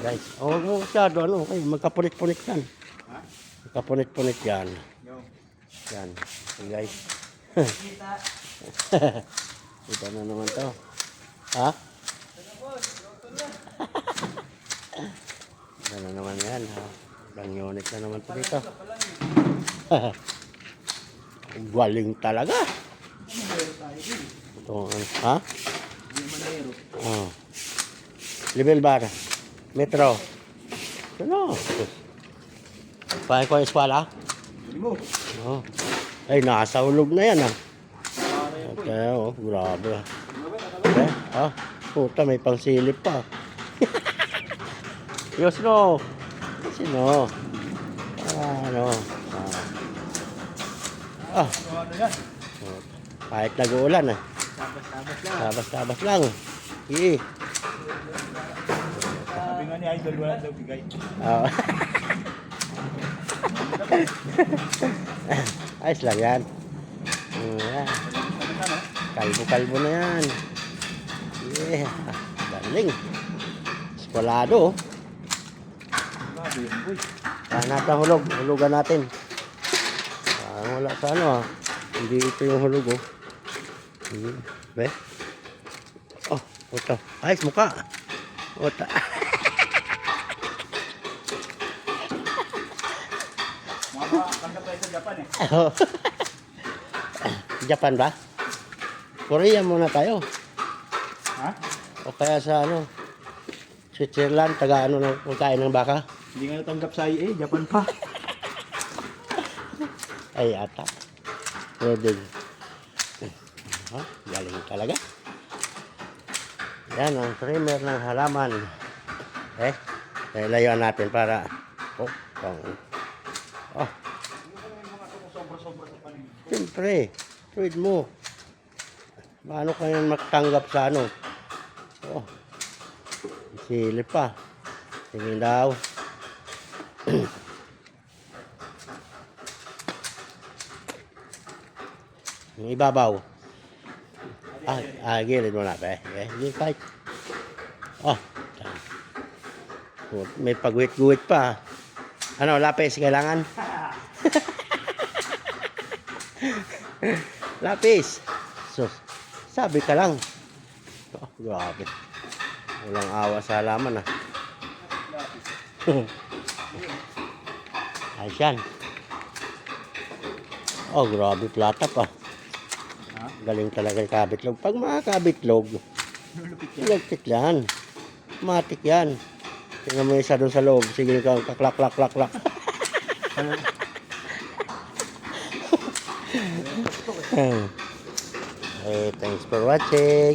Guys, huwag mo masyado, ano, okay, magkapunit-punit yan. Ha? Magkapunit-punit yan. Yo. Yan. Okay, guys. Kita. Ito na naman to. Ha? Ito na naman yan. Ha? Ilang unit na naman po dito. Galing talaga. Ito, ha? Oh. Level bar. Metro. Ano? Pahay ko yung eskwala? Mo. Oh. Ay, nasa hulog na yan, ha? Okay, oh, grabe. Okay, ah, puta, may pangsilip pa. Yos, no. Sino? Ano? Ah. Kahit nag-uulan, ah. Tabas-tabas lang. Tabas-tabas lang. Sige. Sabi nga ni Idol, wala daw bigay. Oh. Ayos lang yan. Yan. Kalbo-kalbo na yan. Yeah. Galing. Eskwalado. Grabe yun, boy. Saan natin hulog? Hulugan natin. Wala sa ano, ah. Hindi ito yung hulog, oh. Be? Oh, ito. Ayos, mukha. Ota. Tanggap tayo sa Japan eh. Japan ba? Korea muna tayo. Ha? O kaya sa ano, Switzerland, taga ano ng pagkain ng baka. Hindi nga natanggap sa IA, Japan pa. Ay, ata. Pwede. Galing talaga. Yan ang trimmer ng halaman. Layuan natin para Sobra-sobra sa panin. siyempre, tweet mo. Paano kayo magtanggap sa ano? Oh, silip pa. Tingin daw. Yung ibabaw. Gilid mo na, be. Gilid kahit. Oh. May pagwit-guwit pa. Ano, lapis kailangan? Lapis. So, sabi ka lang. Oh, grabe. Walang awa sa halaman, ah. Ayos yan. Oh, grabe, plata pa. Galing talaga yung kabitlog. Pag mga kabitlog, lupit yan. Matik yan. Tingnan mo isa doon sa loob. Sige ka, kaklak-klak-klak-klak. Thanks for watching.